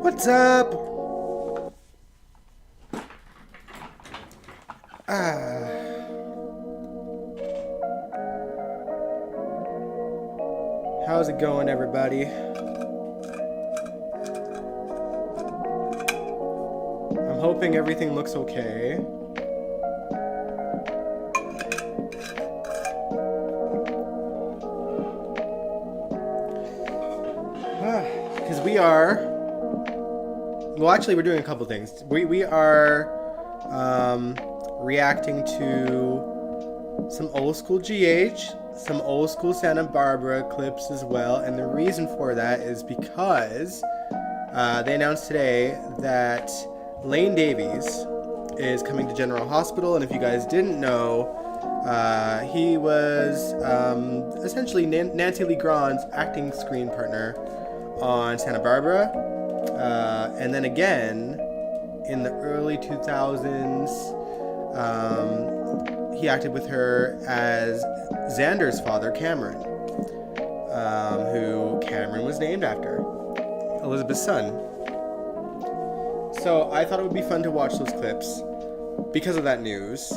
What's up? Ah, how's it going, everybody? I'm hoping everything looks okay. Because we're doing a couple things. We are reacting to some old school GH, some old school Santa Barbara clips as well, and the reason for that is because they announced today that Lane Davies is coming to General Hospital, and if you guys didn't know, he was essentially Nancy Lee Grand's acting screen partner on Santa Barbara, and then again in the early 2000s, he acted with her as Xander's father, Cameron, who Cameron was named after, Elizabeth's son. So I thought it would be fun to watch those clips because of that news.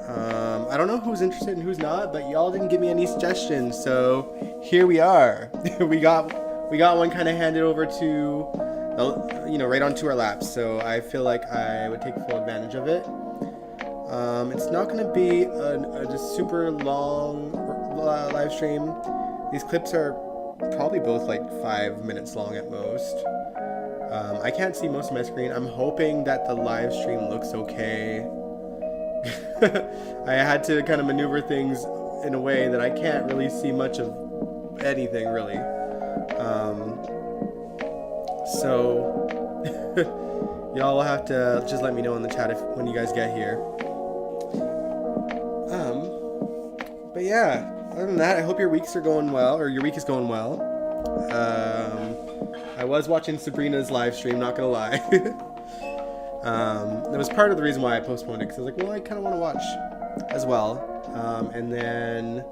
I don't know who's interested and who's not, but y'all didn't give me any suggestions, so here we are. we got one kind of handed over to, right onto our laps. So I feel like I would take full advantage of it. It's not going to be a super long live stream. These clips are probably both like 5 minutes long at most. I can't see most of my screen. I'm hoping that the live stream looks okay. I had to kind of maneuver things in a way that I can't really see much of anything really. So y'all will have to just let me know in the chat when you guys get here. But yeah, other than that, I hope your weeks are going well, or your week is going well. I was watching Sabrina's live stream, not gonna lie. That was part of the reason why I postponed it, because I was like, well, I kind of want to watch as well. And then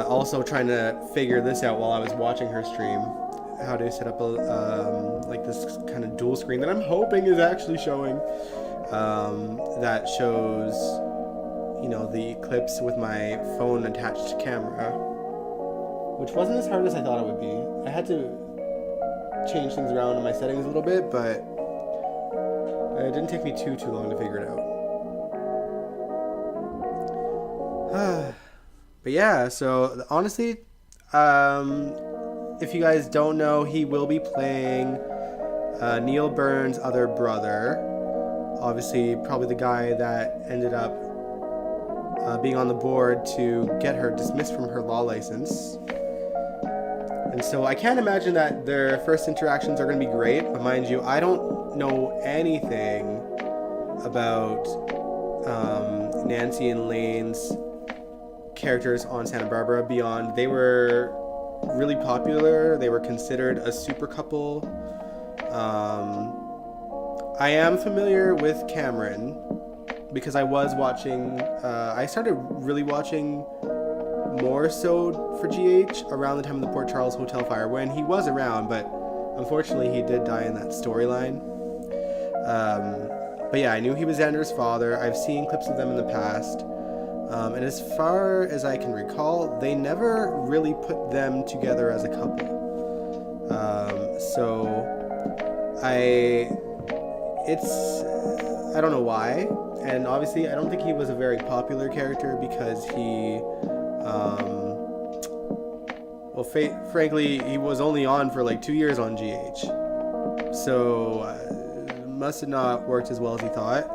also trying to figure this out while I was watching her stream, how to set up like this kind of dual screen that I'm hoping is actually showing, that shows, the clips with my phone attached camera, which wasn't as hard as I thought it would be. I had to change things around in my settings a little bit, but it didn't take me too long to figure it out. But yeah, so honestly, if you guys don't know, he will be playing Neil Burns' other brother. Obviously, probably the guy that ended up being on the board to get her dismissed from her law license. And so I can't imagine that their first interactions are going to be great, but mind you, I don't know anything about Nancy and Lane's characters on Santa Barbara beyond they were really popular. They were considered a super couple. I am familiar with Cameron because I was watching, I started really watching more so for GH around the time of the Port Charles Hotel fire when he was around, but unfortunately he did die in that storyline. But yeah, I knew he was Xander's father. I've seen clips of them in the past. And as far as I can recall, they never really put them together as a couple. I don't know why. And obviously, I don't think he was a very popular character because he, frankly, he was only on for like 2 years on GH. So, must have not worked as well as he thought.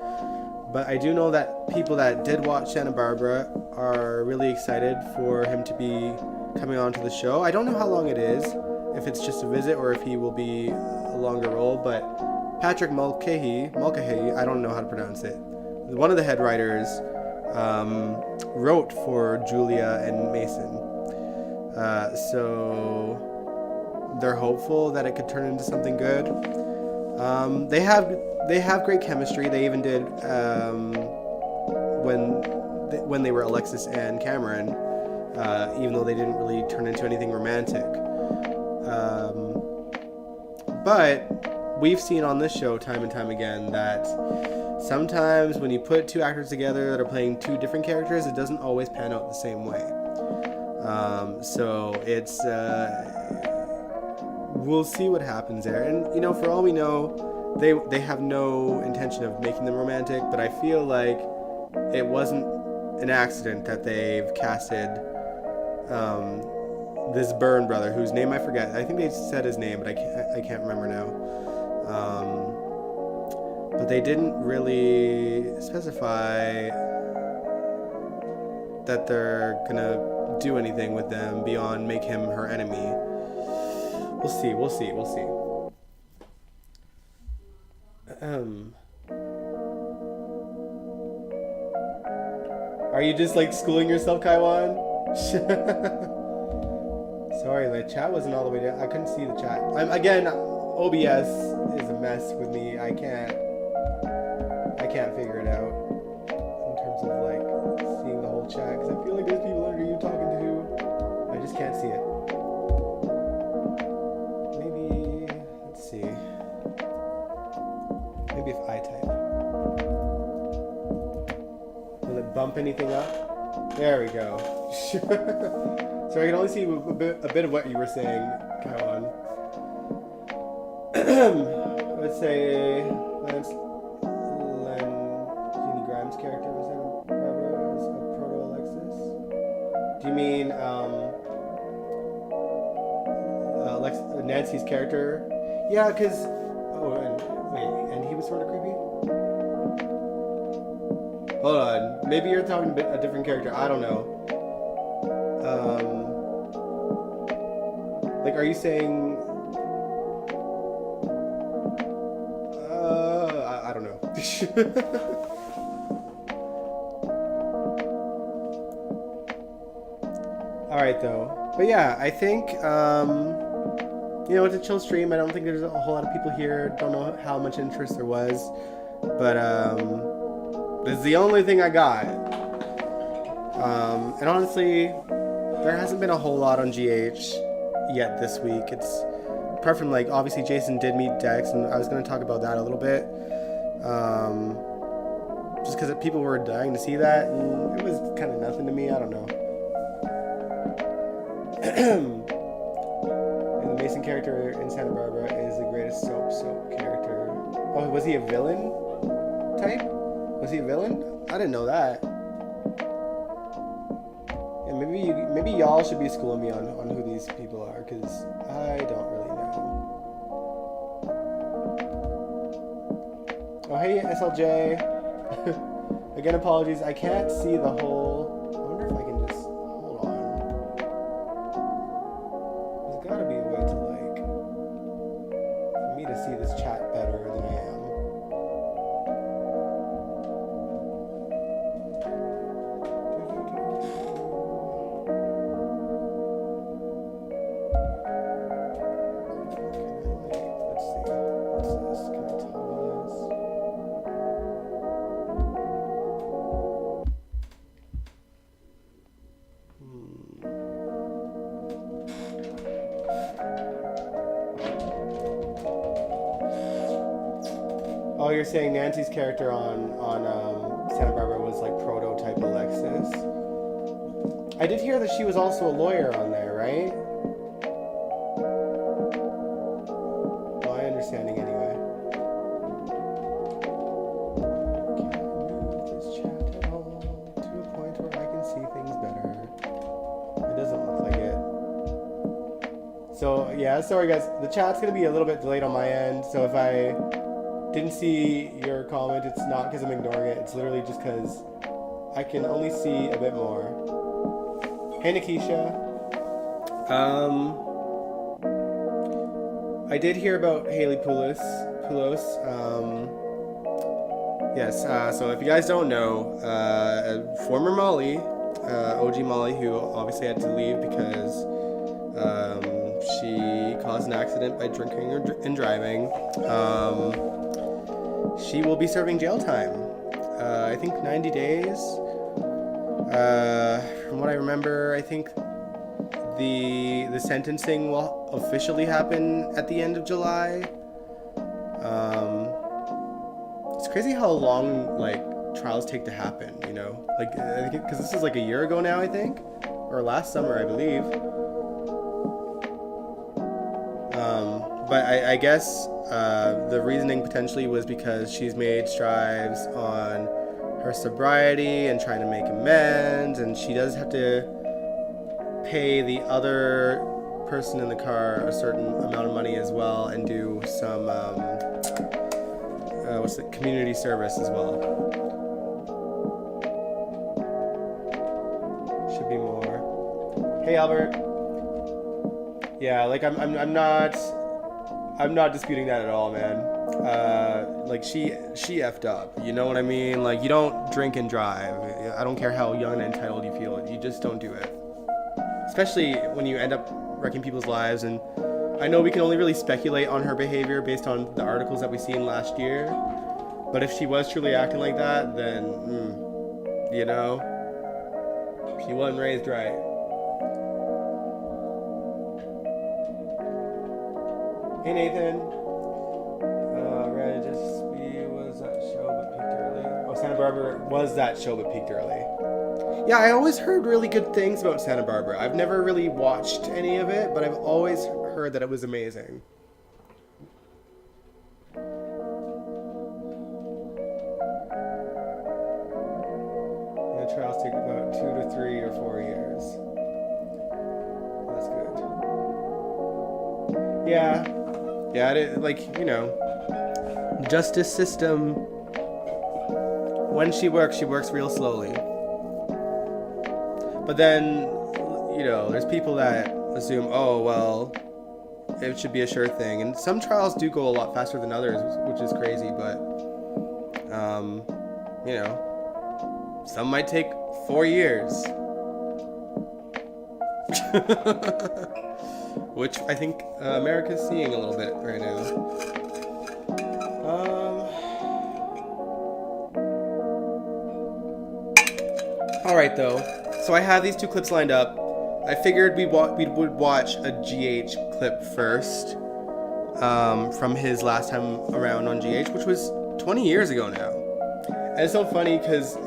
But I do know that people that did watch Santa Barbara are really excited for him to be coming on to the show. I don't know how long it is, if it's just a visit or if he will be a longer role, but Patrick Mulcahy, I don't know how to pronounce it, one of the head writers, wrote for Julia and Mason. So they're hopeful that it could turn into something good. They have great chemistry. They even did when they were Alexis and Cameron, even though they didn't really turn into anything romantic. But we've seen on this show time and time again that sometimes when you put two actors together that are playing two different characters, it doesn't always pan out the same way. So it's we'll see what happens there. And you know, for all we know, they have no intention of making them romantic. But I feel like it wasn't an accident that they've casted this Byrne brother, whose name I forget. I think they said his name, but I can't remember now. But they didn't really specify that they're gonna do anything with them beyond make him her enemy. We'll see. Are you just like schooling yourself, Kaiwan? Sorry, the chat wasn't all the way down. I couldn't see the chat. Again, OBS is a mess with me. I can't figure it out in terms of like seeing the whole chat, because I feel like there's people under you talking to. I just can't see it. Maybe, let's see. Maybe if I type. Will it bump anything up? There we go. So I can only see a bit of what you were saying, Kaiwan. Let's say Jeannie Grimes' character was a proto-Alexis. Do you mean Nancy's character? Yeah, because and he was sort of creepy. Hold on, maybe you're talking about a different character. I don't know. Like, are you saying? I don't know. All right, though. But yeah, I think you know, it's a chill stream. I don't think there's a whole lot of people here. Don't know how much interest there was, but this is the only thing I got. And honestly, there hasn't been a whole lot on GH yet this week. It's apart from like obviously Jason did meet Dex, and I was going to talk about that a little bit, just because people were dying to see that, and it was kind of nothing to me. I don't know. And the Mason character in Santa Barbara is the greatest soap character. Oh, was he a villain type? Was he a villain? I didn't know that. Maybe y'all should be schooling me on who these people are, because I don't really know. Oh, hey, SLJ. Again, apologies. I can't see the whole... I wonder if I can just... Hold on. There's gotta be a way to, like... for me to see this chat better than I am. Oh, you're saying Nancy's character on Santa Barbara was like prototype Alexis. I did hear that she was also a lawyer on there, right? My understanding, anyway. Can't move this chat at all to a point where I can see things better. It doesn't look like it. So yeah, sorry guys. The chat's gonna be a little bit delayed on my end. So if I didn't see your comment, it's not because I'm ignoring it. It's literally just because I can only see a bit more. Hey, Nikisha. I did hear about Haley Poulos. Yes, so if you guys don't know, former Molly, OG Molly, who obviously had to leave because she caused an accident by drinking and driving. She will be serving jail time. I think 90 days. From what I remember, I think the sentencing will officially happen at the end of July. It's crazy how long like trials take to happen, you know, like because this is like a year ago now, I think, or last summer, I believe. But I guess the reasoning potentially was because she's made strides on her sobriety and trying to make amends, and she does have to pay the other person in the car a certain amount of money as well, and do some community service as well. Should be more. Hey Albert. Yeah, like I'm not disputing that at all, man. Like she effed up. You know what I mean? Like, you don't drink and drive. I don't care how young and entitled you feel. You just don't do it. Especially when you end up wrecking people's lives. And I know we can only really speculate on her behavior based on the articles that we seen last year. But if she was truly acting like that, then, you know, she wasn't raised right. Hey Nathan. Was that show but peaked early? Oh, Santa Barbara was that show but peaked early. Yeah, I always heard really good things about Santa Barbara. I've never really watched any of it, but I've always heard that it was amazing. Yeah, trials take about 2 to 3 or 4 years. That's good. Yeah. Yeah, like, you know, justice system, when she works real slowly. But then, you know, there's people that assume, oh, well, it should be a sure thing. And some trials do go a lot faster than others, which is crazy, but, you know, some might take 4 years. Which I think America's seeing a little bit right now. Alright though, so I have these 2 clips lined up. I figured we would watch a GH clip first, from his last time around on GH, which was 20 years ago now. And it's so funny because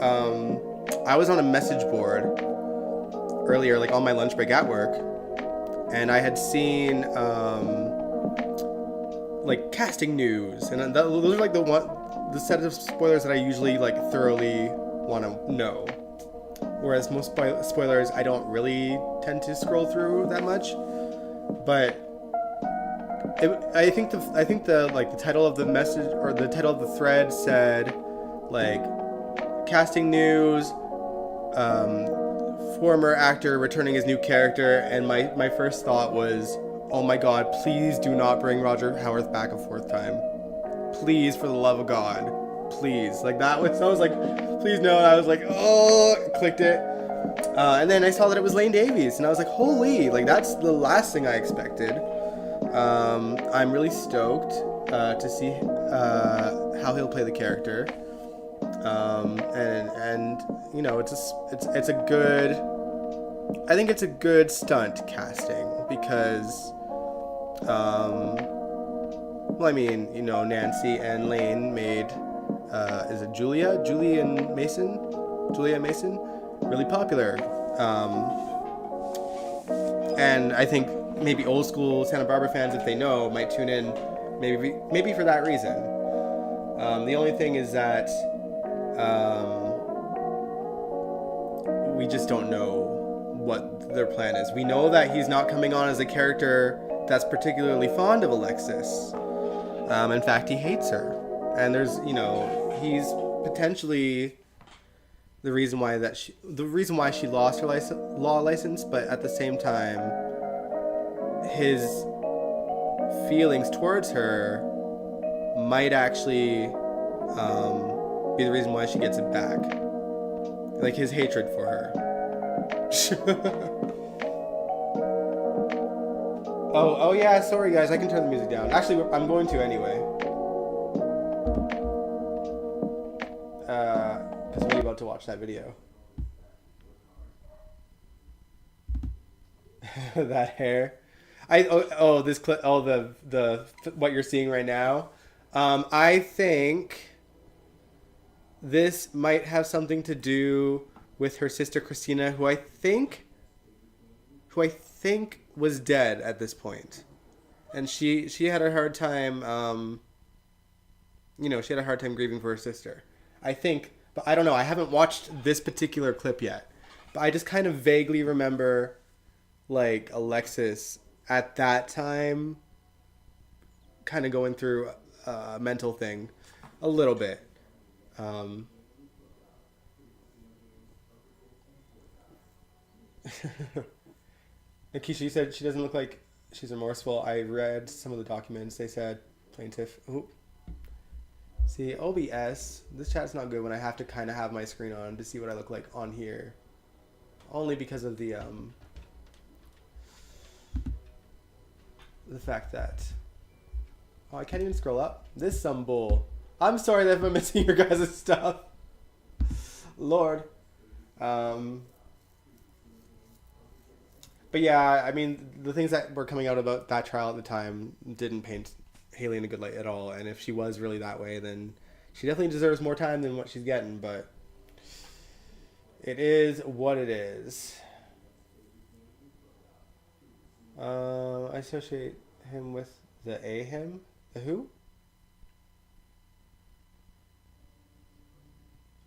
I was on a message board earlier, like on my lunch break at work, and I had seen like casting news, and those are like the set of spoilers that I usually like thoroughly want to know. Whereas most spoilers I don't really tend to scroll through that much. But I think the like the title of the message, or the title of the thread, said like casting news, former actor returning his new character, and my first thought was, oh my god, please do not bring Roger Howarth back a 4th time. Please, for the love of God. Please. Like, that was, I was like, please no, and I was like, oh, clicked it. And then I saw that it was Lane Davies, and I was like, holy, like, that's the last thing I expected. I'm really stoked to see how he'll play the character. And you know, it's a good, I think it's a good stunt casting, because well, I mean, you know, Nancy and Lane made is it Julia Mason really popular, and I think maybe old school Santa Barbara fans, if they know, might tune in maybe for that reason. The only thing is that we just don't know what their plan is. We know that he's not coming on as a character that's particularly fond of Alexis. In fact, he hates her. And there's, you know, he's potentially the reason why she lost her law license, but at the same time, his feelings towards her might actually be the reason why she gets it back. Like, his hatred for her. Oh yeah, sorry guys, I can turn the music down. Actually, I'm going to anyway. Because we're about to watch that video. That hair. Oh this clip. Oh the what you're seeing right now. I think this might have something to do with her sister Christina, who I think was dead at this point, and she had a hard time. She had a hard time grieving for her sister. I think, but I don't know. I haven't watched this particular clip yet, but I just kind of vaguely remember, like, Alexis at that time, kind of going through a mental thing, a little bit. Keisha, you said she doesn't look like she's remorseful. I read some of the documents. They said plaintiff. Ooh. See, OBS. This chat's not good when I have to kind of have my screen on to see what I look like on here. Only because of the fact that... Oh, I can't even scroll up. This some bull. I'm sorry that if I'm missing your guys' stuff. Lord. But yeah, I mean, the things that were coming out about that trial at the time didn't paint Haley in a good light at all. And if she was really that way, then she definitely deserves more time than what she's getting. But it is what it is. I associate him with the him. The who?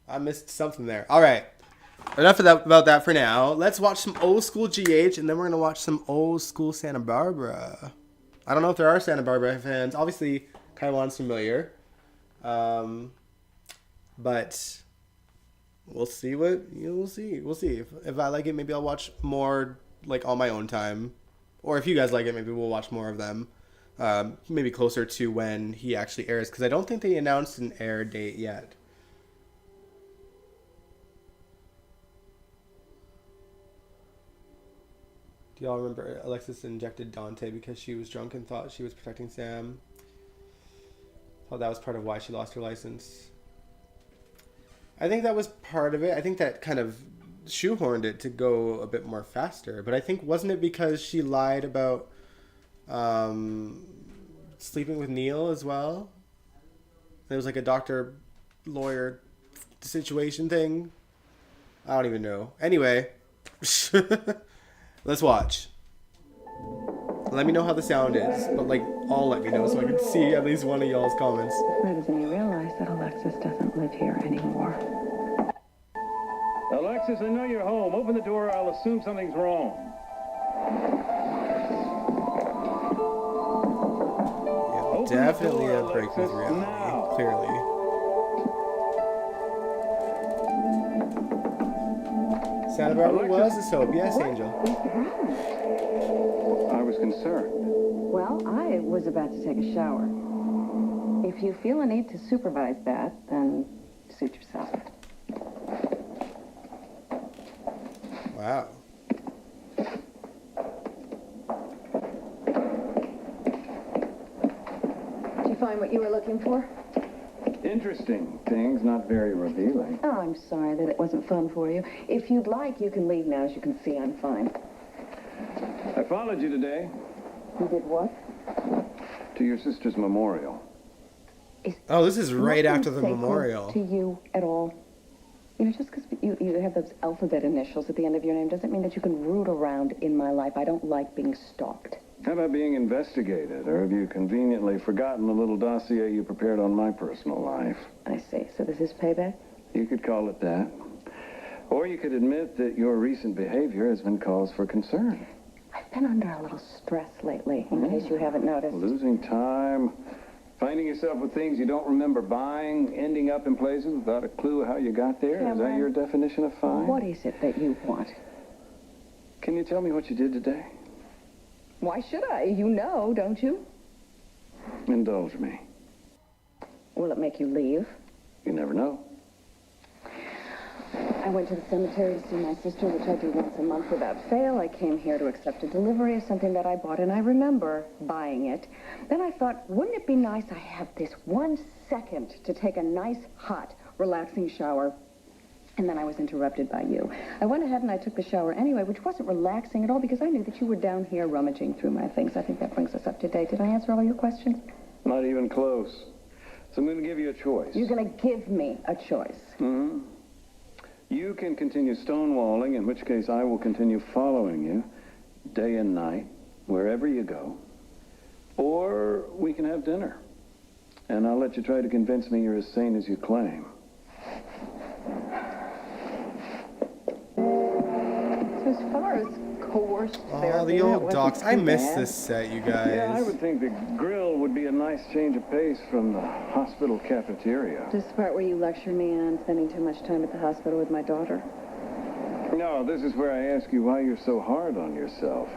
I missed something there. All right. Enough of that, about that for now. Let's watch some old school GH, and then we're going to watch some old school Santa Barbara. I don't know if there are Santa Barbara fans. Obviously, Kaiwan's familiar. But we'll see what... We'll see. We'll see. If I like it, maybe I'll watch more, like, on my own time. Or if you guys like it, maybe we'll watch more of them. Maybe closer to when he actually airs. Because I don't think they announced an air date yet. Do y'all remember Alexis injected Dante because she was drunk and thought she was protecting Sam? Thought that was part of why she lost her license. I think that was part of it. I think that kind of shoehorned it to go a bit more faster. But I think, wasn't it because she lied about sleeping with Neil as well? There was like a doctor-lawyer situation thing. I don't even know. Anyway. Let's watch. Let me know how the sound is, but like, all let me know so I can see at least one of y'all's comments. Why doesn't he realize that Alexis doesn't live here anymore? Alexis, I know you're home. Open the door, I'll assume something's wrong. Yeah, definitely a break with reality, now. Clearly. Santa Barbara was a soap. Yes, what? Angel. I was concerned. Well, I was about to take a shower. If you feel a need to supervise that, then suit yourself. Wow. Did you find what you were looking for? Interesting things, not very revealing. Oh, I'm sorry that it wasn't fun for you. If you'd like, you can leave now. As you can see, I'm fine. I followed you today. You did what? To your sister's memorial. Oh, this is right after the memorial. To you at all? You know, just because you have those alphabet initials at the end of your name doesn't mean that you can root around in my life. I don't like being stalked. How about being investigated? Or have you conveniently forgotten the little dossier you prepared on my personal life? I see. So this is payback? You could call it that. Or you could admit that your recent behavior has been cause for concern. I've been under a little stress lately, in case you haven't noticed. Losing time, finding yourself with things you don't remember buying, ending up in places without a clue how you got there. Cameron, is that your definition of fine? What is it that you want? Can you tell me what you did today? Why should I? You know, don't you? Indulge me. Will it make you leave? You never know. I went to the cemetery to see my sister, which I do once a month without fail. I came here to accept a delivery of something that I bought, and I remember buying it. Then I thought, wouldn't it be nice I have this 1 second to take a nice, hot, relaxing shower And then I was interrupted by you. I went ahead and I took the shower anyway, which wasn't relaxing at all because I knew that you were down here rummaging through my things. I think that brings us up to date. Did I answer all your questions? Not even close. So I'm going to give you a choice. You're going to give me a choice. Mm-hmm. You can continue stonewalling, in which case I will continue following you day and night, wherever you go. Or we can have dinner. And I'll let you try to convince me you're as sane as you claim. So as far as coerced therapy, Oh, the that old wasn't docs. I too miss bad. this set, you guys. Yeah, I would think the grill would be a nice change of pace from the hospital cafeteria. This part where you lecture me on spending too much time at the hospital with my daughter. No, this is where I ask you why you're so hard on yourself.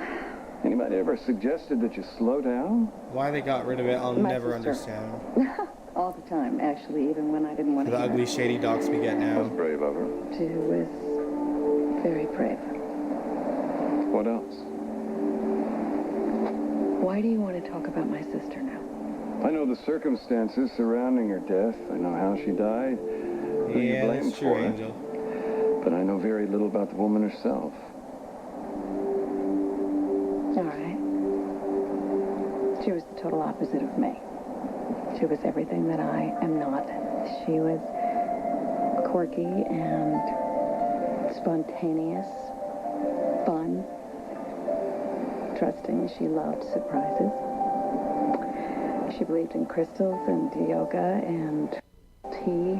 Anybody ever suggested that you slow down? Why they got rid of it, I'll My never sister. understand. All the time, actually, even when I didn't want The to hear ugly, it. shady docs we get That's now. brave of her. She was very brave. What else? Why do you want to talk about my sister now? I know the circumstances surrounding her death. I know how she died. Who you Yeah, blame that's true, for it. Angel. But I know very little about the woman herself. All right. She was the total opposite of me. She was everything that I am not. She was quirky and spontaneous, fun, trusting. She loved surprises. She believed in crystals and yoga and tea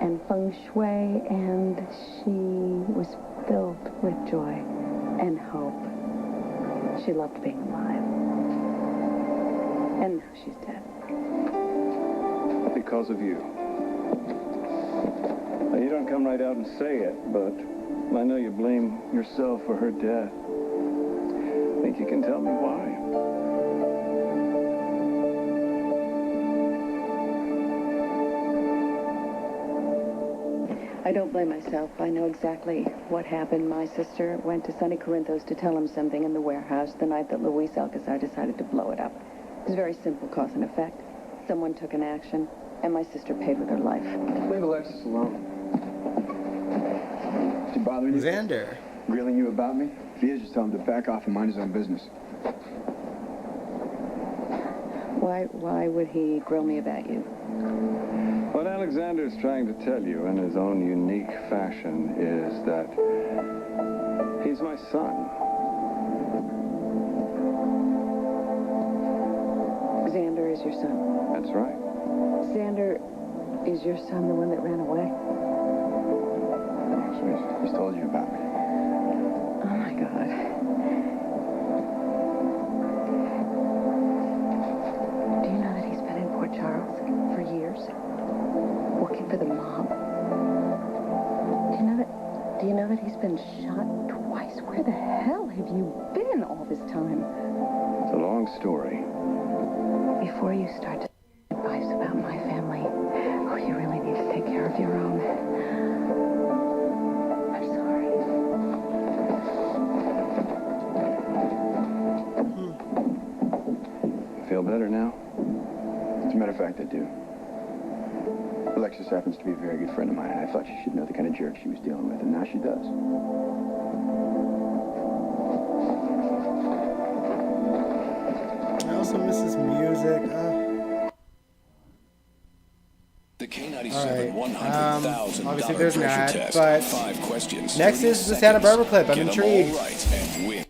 and feng shui, and she was filled with joy and hope. She loved being alive. And now she's dead. Because of you. Now, you don't come right out and say it, but I know you blame yourself for her death. Think you can tell me why? I don't blame myself. I know exactly what happened. My sister went to Sonny Corinthos to tell him something in the warehouse the night that Luis Alcazar decided to blow it up. It was very simple, cause and effect. Someone took an action, and my sister paid with her life. Leave Alexis alone. Is he bothering you? Xander. Grilling you about me? If he is, just tell him to back off and mind his own business. Why would he grill me about you? What Alexander is trying to tell you in his own unique fashion is that he's my son. Xander is your son. That's right. Xander is your son, the one that ran away? So he's told you about me. Oh, my God. Do you know that he's been in Port Charles for years? Working for the mob? Do you know that he's been shot twice? Where the hell have you been all this time? It's a long story. Before you start to advice about my family, oh, you really need to take care of your own. I'm sorry. Feel better now? As a matter of fact, I do. Alexis happens to be a very good friend of mine, and I thought she should know the kind of jerk she was dealing with, and now she does. I also miss his music. The K97 Alright, $100,000 obviously there's an treasure ad, test. but 5 questions. next 30 is the Santa Barbara clip. I'm Get 'em intrigued. all right and win.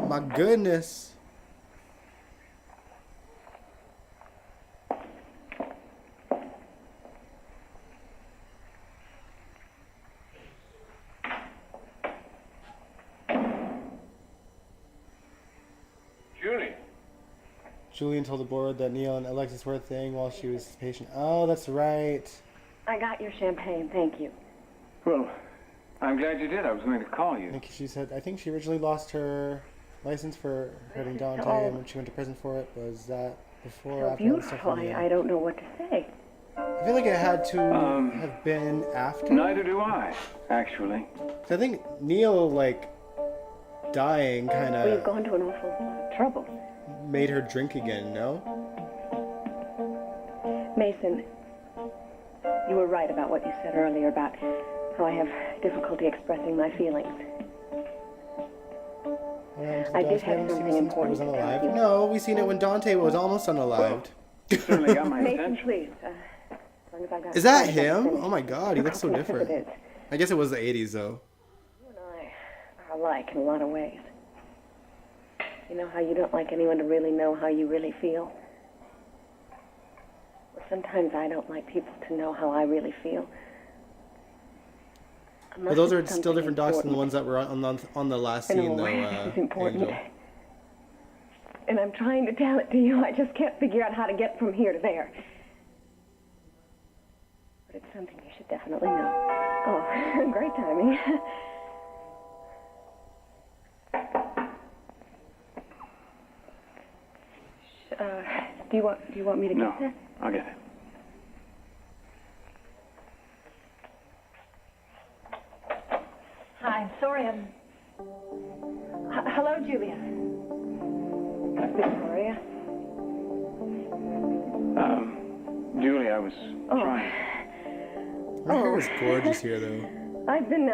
My goodness. Julie. Julian told the board that Neil and Alexis were a thing while she was patient. Oh, that's right. I got your champagne, thank you. Well, I'm glad you did. I was going to call I you. think she said. I think she originally lost her license for hurting Dante, and when she went to prison for it, was that before or So after all the stuff? beautiful, with Neil? I don't know what to say. I feel like it had to have been after. Neither do I, actually. I think Neil, like, dying kind We've of gone to an awful lot of trouble. made her drink again, no? Mason, You were right about what you said earlier about how I have difficulty expressing my feelings. I did have something important to tell you. No, we seen it when Dante was almost unalived. You certainly got my Nathan, attention. please. As long as I've got Is that time, I'll him? finish. Oh my god, he looks so Yes, different. it is. I guess it was the 80s though. You and I are alike in a lot of ways. You know how you don't like anyone to really know how you really feel? Well, sometimes I don't like people to know how I really feel. But those are Unless it's still different docs than the ones important. that were on the last In a scene though, way, it's important. Angel. And I'm trying to tell it to you. I just can't figure out how to get from here to there. But it's something you should definitely know. Oh, great timing. Do you want me to No, get that? I'll get it. Hi, I'm sorry. Hello, Julia. Victoria. Julie, I was trying. Her hair is gorgeous here though. I've been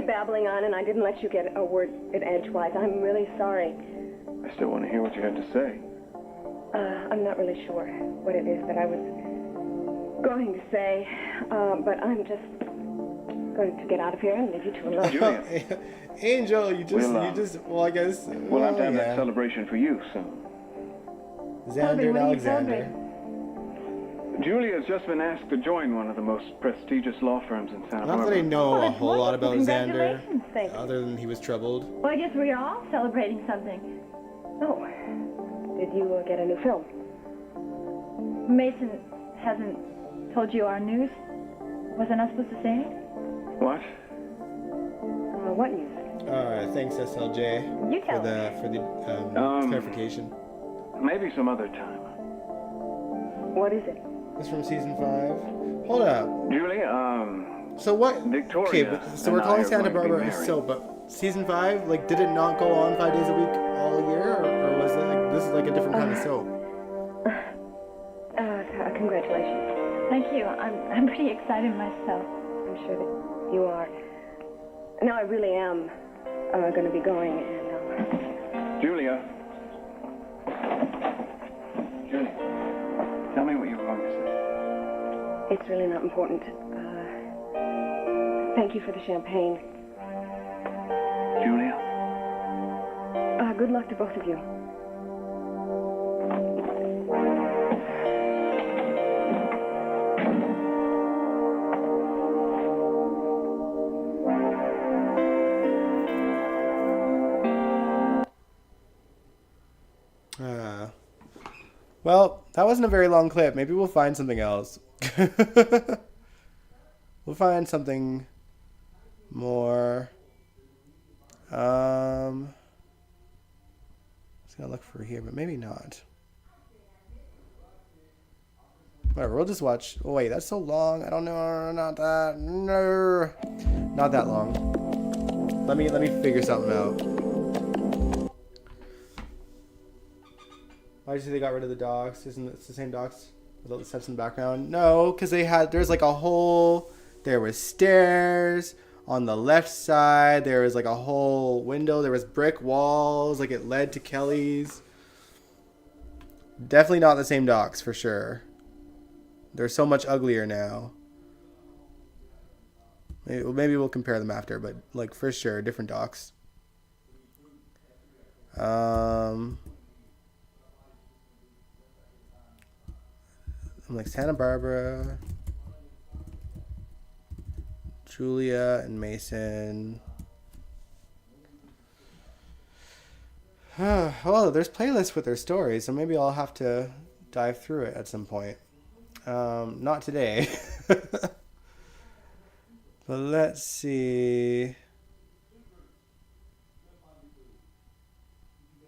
babbling on, and I didn't let you get a word in edgewise. I'm really sorry. I still want to hear what you had to say. I'm not really sure what it is that I was going to say, but I'm just going to get out of here and leave you two alone. Julia, Angel, you We'll, just, well, I guess. we'll have to have that yeah. celebration for you soon. Xander and What are you Alexander. Julia has just been asked to join one of the most prestigious law firms in Santa Not that I Barbara. know a that's whole lot about wonderful. Xander, Congratulations. Thank you. other than he was troubled. Well, I guess we're all celebrating something. Oh, did you get a new film? Mason hasn't told you our news? Wasn't I supposed to say it? What? What news? Thanks SLJ You for tell the clarification. Maybe some other time. What is it? It's from season 5. Hold up. Julie, So what? Victoria Okay, but, so we're and I calling are Santa going to be Barbara married. so, but season 5, like, did it not go on 5 days a week all year, or was it like this is like a different kind of soap? Congratulations. Thank you. I'm pretty excited myself. I'm sure that you are. No, I really am going to be going, and Julia. Julia, tell me what you were going to say. it's really not important. Thank you for the champagne. Julia? Good luck to both of you. Well, that wasn't a very long clip. Maybe we'll find something else. We'll find something more. I was gonna look for here, but maybe not. Whatever, we'll just watch. Oh wait, that's so long. I don't know. Not that. No, not that long. Let me figure something out. Why did you say they got rid of the docs? Isn't it the same docs without the steps in the background? No, because there's like a whole, there was stairs on the left side. There was like a whole window. There was brick walls. Like it led to Kelly's. Definitely not the same docs for sure. They're so much uglier now. Maybe we'll compare them after, but like for sure, different docs. I'm like Santa Barbara, Julia and Mason. Well, there's playlists with their stories, so maybe I'll have to dive through it at some point. Not today. But let's see.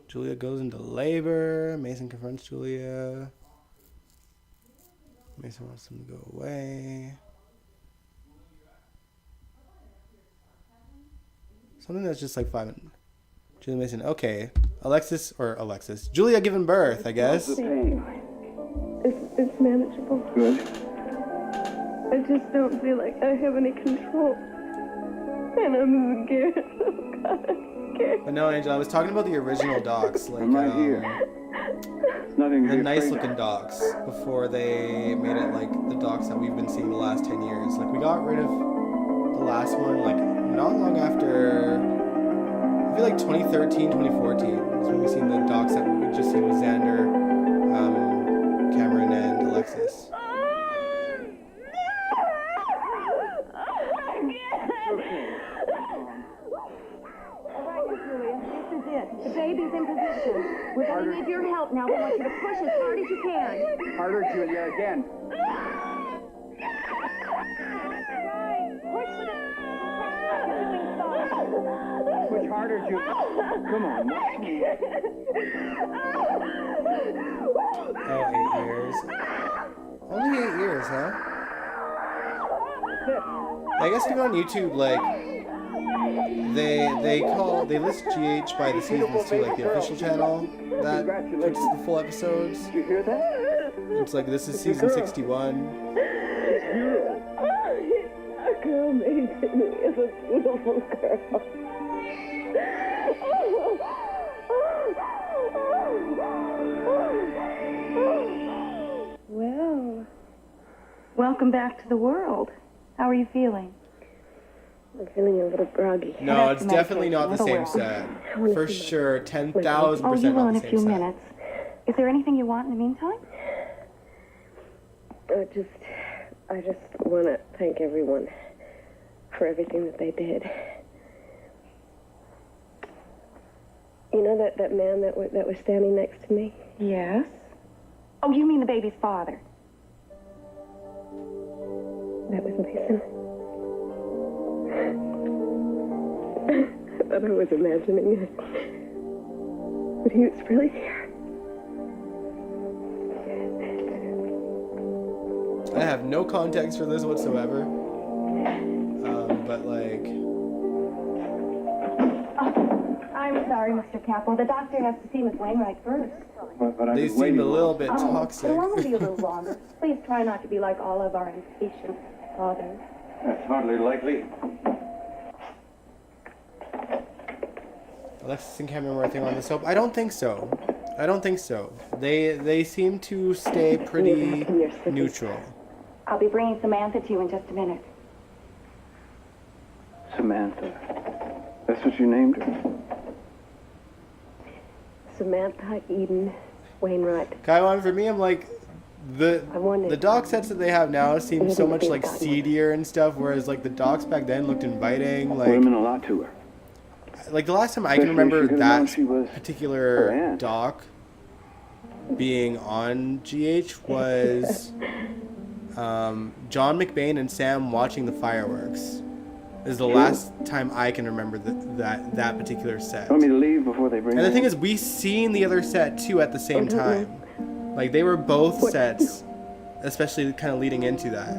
Julia goes into labor. Mason confronts Julia. Mason wants them to go away. Something that's just like 5 minutes. Julia Mason. Okay. Alexis. Julia giving birth, I guess. How's the pain? It's manageable. Good. I just don't feel like I have any control. And I'm scared. Oh, God, I'm scared. But no, Angel, I was talking about the original docs, like I'm right here. It's nothing to the be nice afraid looking of. docs before they made it like the docs that we've been seeing the last 10 years. Like we got rid of the last one like not long after, I feel like 2013, 2014 is when we seen the docs that we just seen with Xander, Cameron, and Alexis. The baby's in position. We're going to need your help now. We want you to push as hard as you can. Harder, Julia, again. Push harder, Julia. Come on, watch me. Oh, 8 years. Only 8 years, huh? I guess if you go on YouTube, like they list GH by the seasons too, like the official channel that puts the full episodes. Did you hear that? It's like this is season 61. A girl made to me is a beautiful girl. Well, welcome back to the world. How are you feeling? I'm feeling a little groggy. No, it's definitely not the same set. For sure, 10,000% Oh, you will not in the a same few set. minutes. Is there anything you want in the meantime? I just want to thank everyone for everything that they did. You know that man that was standing next to me? Yes. Oh, you mean the baby's father? That was Mason. I thought I was imagining it. But he was really there. I have no context for this whatsoever. But like, I'm sorry, Mr. Capel. The doctor has to see Miss Wainwright first. But they seem a little bit toxic. Allow me a little longer. Please try not to be like all of our impatient fathers. That's hardly likely. Alexis and Cameron working on the soap? I don't think so. I don't think so. They seem to stay pretty neutral. I'll be bringing Samantha to you in just a minute. Samantha. That's what you named her? Samantha Eden Wainwright. Kaiwan, for me, I'm like, the doc sets that they have now seem so much like seedier and stuff, whereas like the docs back then looked inviting. Like, Women a lot to her. Like the last time I can Especially remember if she could've known that she was particular her aunt. doc being on GH was John McBain and Sam watching the fireworks. This is the last time I can remember that particular set. Want me to leave before they bring And the her thing in? is, we seen the other set too at the same time. Like they were both sets, especially kind of leading into that.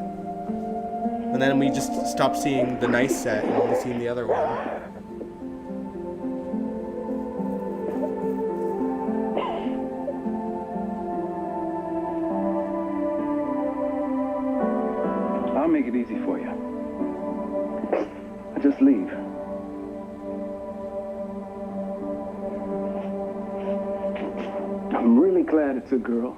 And then we just stopped seeing the nice set and only seen the other one. I'll make it easy for you. I'll just leave. I'm really glad it's a girl.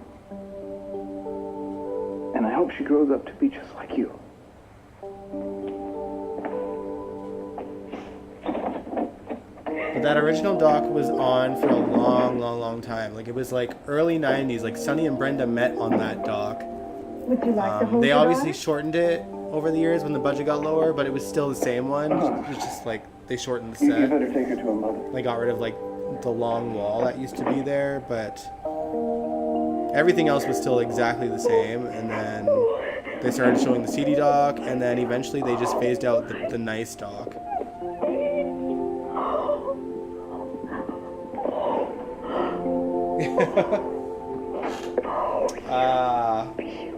And I hope she grows up to be just like you. But that original doc was on for a long time. Like it was like early 90s. Like Sonny and Brenda met on that doc. Would you like to hold They your obviously daughter? shortened it over the years when the budget got lower, but it was still the same one. It was just like they shortened the You set. better take her to her mother. They got rid of like the long wall that used to be there, but everything else was still exactly the same. And then they started showing the CD doc, and then eventually they just phased out the nice doc.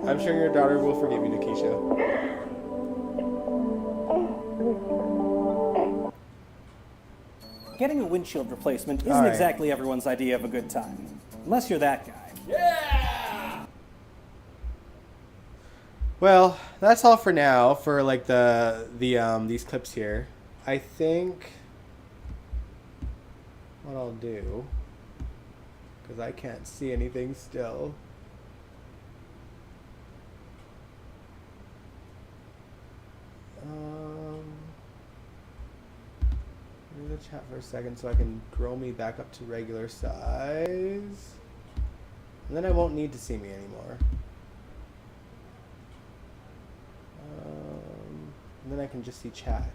I'm sure your daughter will forgive you, Nikisha. Getting a windshield replacement isn't All right. exactly everyone's idea of a good time. Unless you're that guy. Well, that's all for now for like these clips here. I think what I'll do, because I can't see anything still. Leave the chat for a second so I can grow me back up to regular size. And then I won't need to see me anymore. And then I can just see chat.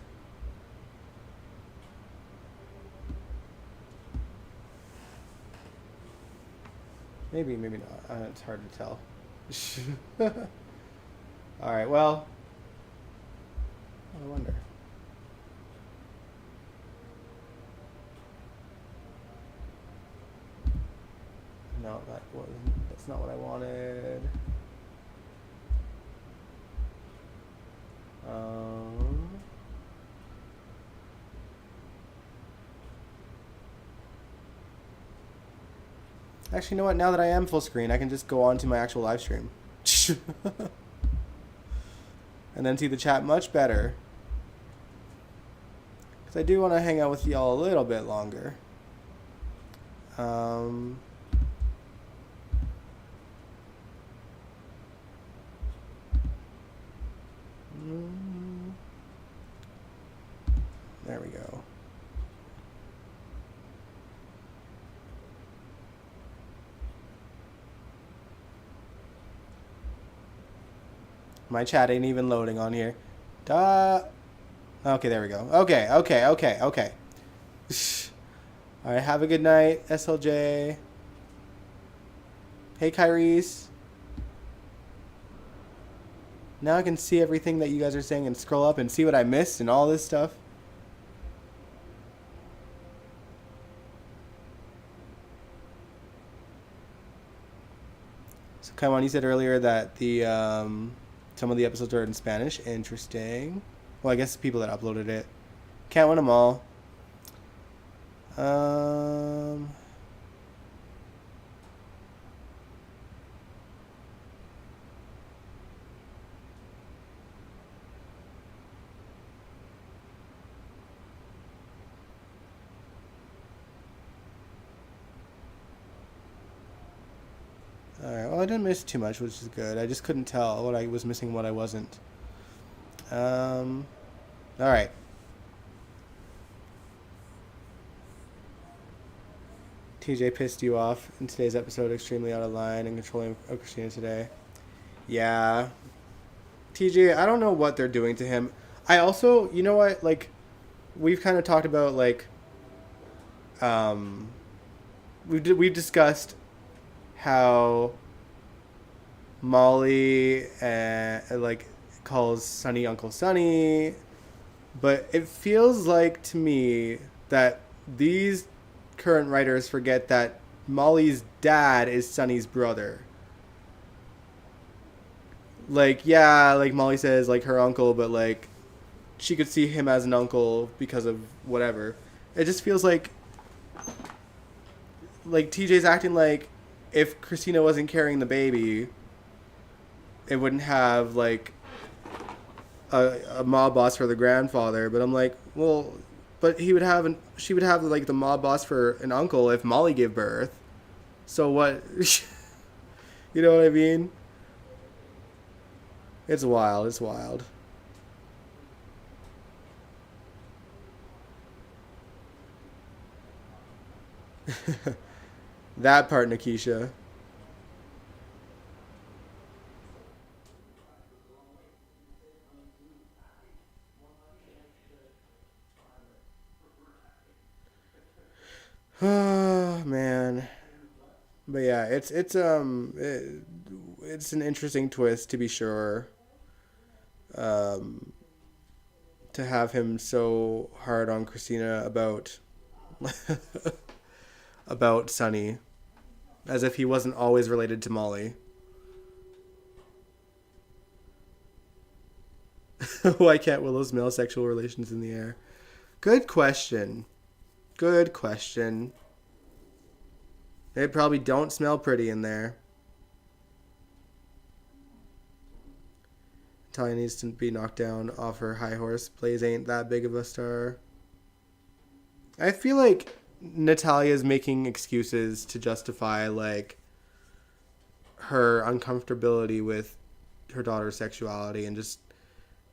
Maybe, maybe not. It's hard to tell. Alright, well. I wonder. No, that's not what I wanted. Actually, you know what? Now that I am full screen, I can just go on to my actual live stream. And then see the chat much better. Because I do want to hang out with y'all a little bit longer. There we go. My chat ain't even loading on here. Duh. Okay, there we go. Okay. Alright, have a good night, SLJ. Hey, Kyrie's. Now I can see everything that you guys are saying and scroll up and see what I missed and all this stuff. So, Kaiwan, you said earlier that the some of the episodes are in Spanish. Interesting. Well, I guess the people that uploaded it. Can't win them all. Alright, well I didn't miss too much, which is good. I just couldn't tell what I was missing and what I wasn't. Alright. TJ pissed you off in today's episode, extremely out of line and controlling of Christina today. Yeah. TJ, I don't know what they're doing to him. I also, you know what, like, we've kind of talked about, like, we've discussed how Molly like calls Sonny Uncle Sonny, but it feels like to me that these current writers forget that Molly's dad is Sonny's brother. Like, yeah, like Molly says, like her uncle, but like she could see him as an uncle because of whatever. It just feels like TJ's acting like if Christina wasn't carrying the baby, it wouldn't have like a mob boss for the grandfather. But I'm like, well, but she would have like the mob boss for an uncle if Molly gave birth. So what? You know what I mean? It's wild. It's wild. That part, Nikisha. Oh man. But yeah, it's an interesting twist to be sure. To have him so hard on Christina about about Sonny, as if he wasn't always related to Molly. Why can't Willow smell sexual relations in the air? Good question. Good question. They probably don't smell pretty in there. Natalia needs to be knocked down off her high horse. Blaze ain't that big of a star. I feel like Natalia's making excuses to justify like her uncomfortability with her daughter's sexuality and just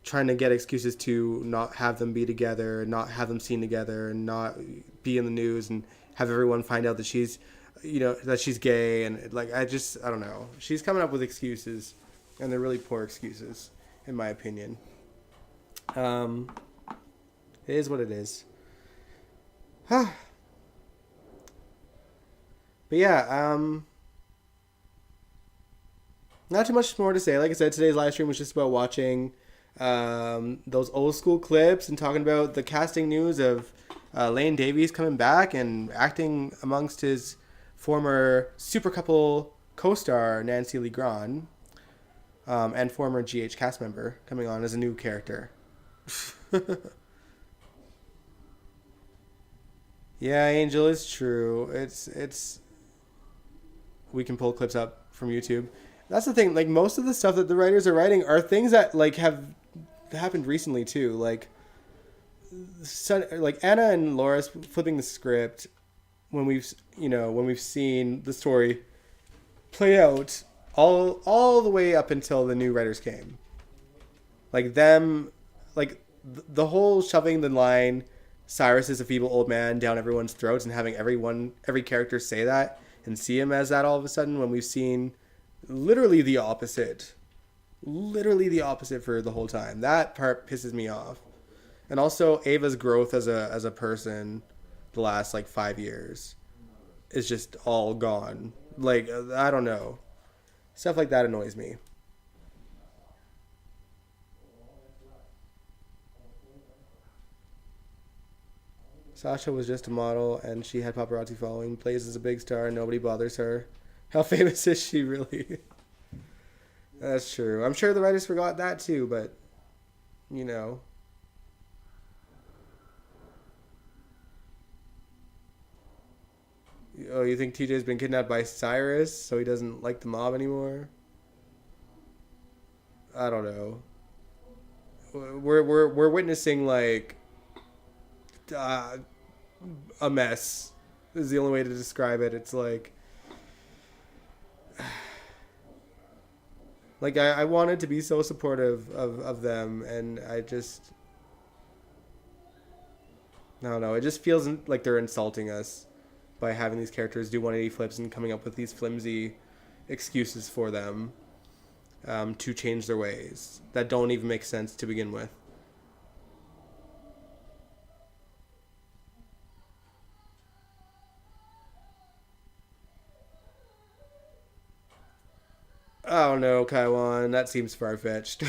trying to get excuses to not have them be together, not have them seen together, and not be in the news and have everyone find out that she's, that she's gay. And like, I don't know. She's coming up with excuses, and they're really poor excuses, in my opinion. It is what it is. But yeah, not too much more to say. Like I said, today's live stream was just about watching those old school clips and talking about the casting news of Lane Davies coming back and acting amongst his former super couple co-star Nancy Lee Grahn, and former GH cast member coming on as a new character. Yeah, Angel, is true. It's we can pull clips up from YouTube. That's the thing. Like, most of the stuff that the writers are writing are things that like have happened recently too. Like Anna and Laura's flipping the script when we've seen the story play out all the way up until the new writers came. Like them, like the whole shoving the line, Cyrus is a feeble old man, down everyone's throats, and having every character say that and see him as that all of a sudden, when we've seen literally the opposite for the whole time. That part pisses me off. And also Ava's growth as a person the last like 5 years is just all gone. Like, I don't know. Stuff like that annoys me. Sasha was just a model and she had paparazzi following. Plays as a big star and nobody bothers her. How famous is she really? That's true. I'm sure the writers forgot that too, but Oh, you think TJ's been kidnapped by Cyrus so he doesn't like the mob anymore? I don't know. We're witnessing like a mess is the only way to describe it. It's like I wanted to be so supportive of them, and I don't know, it just feels like they're insulting us by having these characters do 180 flips and coming up with these flimsy excuses for them to change their ways that don't even make sense to begin with. Oh no, Kaiwan, that seems far-fetched.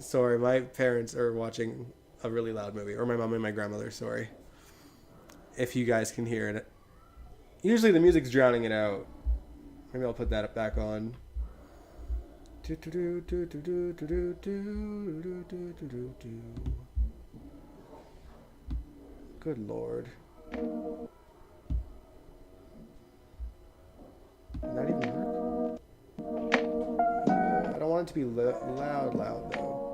Sorry, my parents are watching a really loud movie. Or my mom and my grandmother, sorry. If you guys can hear it. Usually the music's drowning it out. Maybe I'll put that back on. Good Lord. Did that even work? I don't want it to be loud though.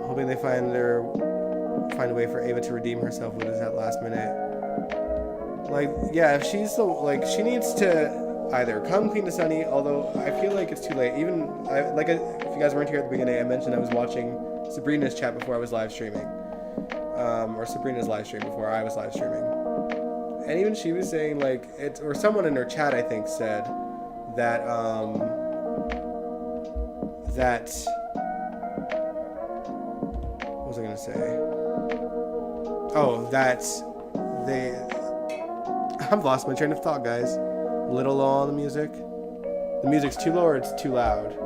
Hoping they find a way for Ava to redeem herself with that last minute. Like, yeah, if she's she needs to either come clean to Sunny, although I feel like it's too late. If you guys weren't here at the beginning, I mentioned I was watching Sabrina's chat before I was live streaming. Or Sabrina's live stream before I was live streaming. And even she was saying, or someone in her chat, I think, said that, what was I going to say? Oh, that I've lost my train of thought, guys. A little low on the music. The music's too low or it's too loud?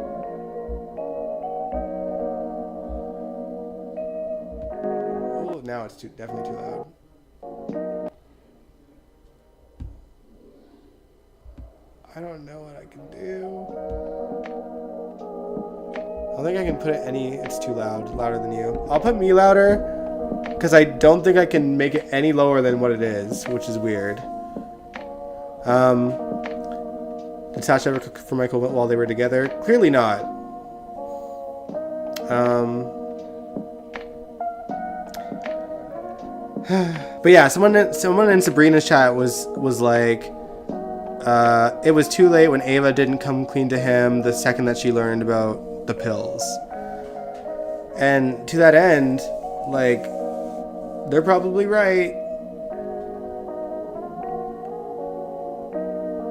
Oh, now it's definitely too loud. I don't know what I can do. I don't think I can put it any... It's too loud. Louder than you. I'll put me louder, because I don't think I can make it any lower than what it is, which is weird. Did Sasha ever cook for Michael while they were together? Clearly not. But yeah, someone in Sabrina's chat was like, it was too late when Ava didn't come clean to him the second that she learned about the pills. And to that end, like, they're probably right.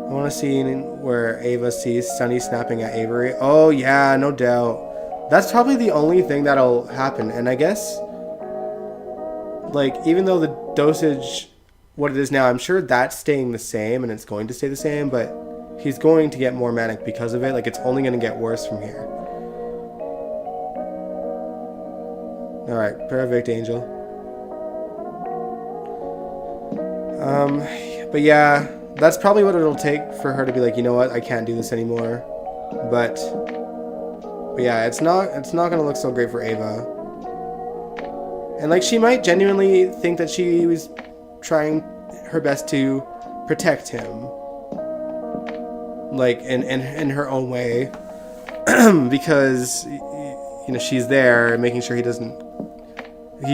I want to see where Ava sees Sunny snapping at Avery. Oh yeah, no doubt. That's probably the only thing that'll happen. And I guess, like, even though the dosage, what it is now, I'm sure that's staying the same and it's going to stay the same, but he's going to get more manic because of it. Like, it's only going to get worse from here. Alright, perfect, Angel. But yeah, that's probably what it'll take for her to be like, you know what, I can't do this anymore. But yeah, it's not gonna look so great for Ava. And like, she might genuinely think that she was trying her best to protect him, like in her own way, because you know, she's there making sure he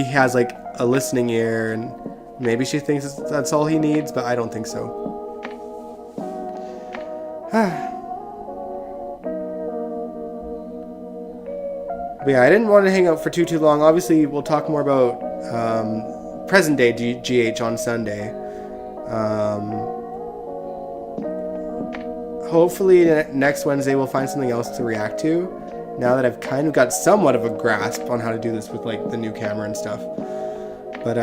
has like a listening ear, and maybe she thinks that's all he needs, but I don't think so. But yeah, I didn't want to hang out for too long. Obviously, we'll talk more about present day GH on Sunday. Hopefully next Wednesday we'll find something else to react to, now that I've kind of got somewhat of a grasp on how to do this with like the new camera and stuff. But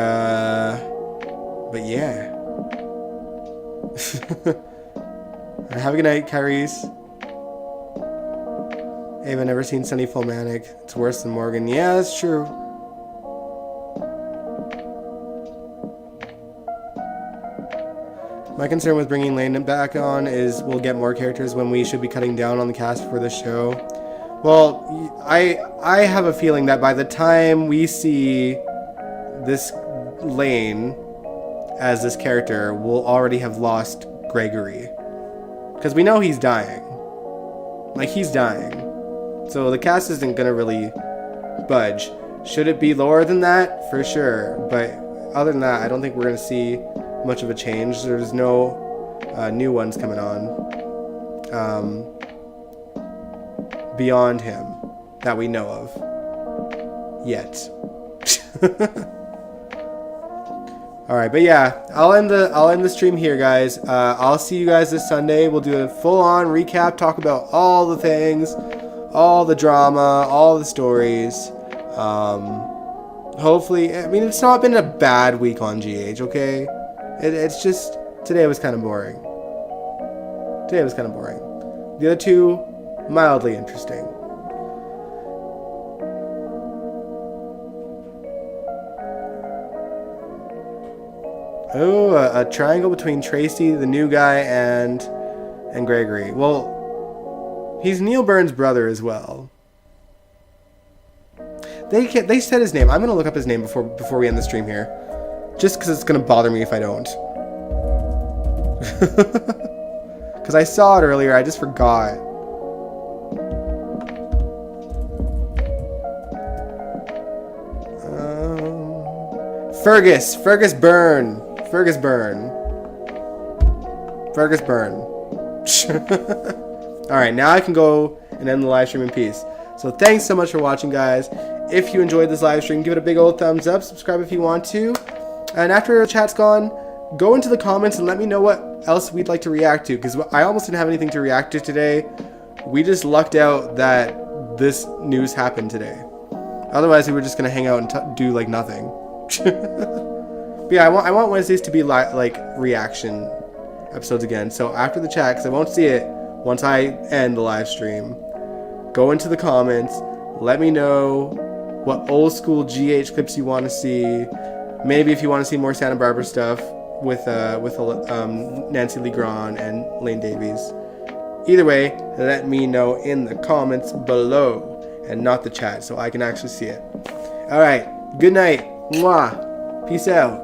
yeah. Have a good night, Kyrie's. Ava never seen Sunny full manic. It's worse than Morgan. Yeah, that's true. My concern with bringing Landon back on is we'll get more characters when we should be cutting down on the cast for the show. Well, I have a feeling that by the time we see this Lane as this character, we'll already have lost Gregory. Because we know he's dying. Like, he's dying. So the cast isn't going to really budge. Should it be lower than that? For sure. But other than that, I don't think we're going to see much of a change. There's no new ones coming on beyond him that we know of yet. All right, but yeah, I'll end the stream here, guys. I'll see you guys this Sunday. We'll do a full-on recap, talk about all the things, all the drama, all the stories. Hopefully, I mean, it's not been a bad week on GH, okay? It's just, today was kind of boring. The other two, mildly interesting. Oh, a triangle between Tracy, the new guy, and Gregory. Well, he's Neil Burns' brother as well. They said his name. I'm gonna look up his name before we end the stream here, just because it's gonna bother me if I don't. Because I saw it earlier, I just forgot. Fergus Byrne. Alright, now I can go and end the live stream in peace. So thanks so much for watching, guys. If you enjoyed this live stream, give it a big old thumbs up, subscribe if you want to. And after the chat's gone, go into the comments and let me know what else we'd like to react to, because I almost didn't have anything to react to today. We just lucked out that this news happened today. Otherwise, we were just going to hang out and do like nothing. But yeah, I want Wednesdays to be like reaction episodes again. So after the chat, because I won't see it once I end the live stream, go into the comments, let me know what old school GH clips you want to see. Maybe if you want to see more Santa Barbara stuff with Nancy Lee Grahn and Lane Davies. Either way, let me know in the comments below and not the chat so I can actually see it. Alright, good night. Mwah. Peace out.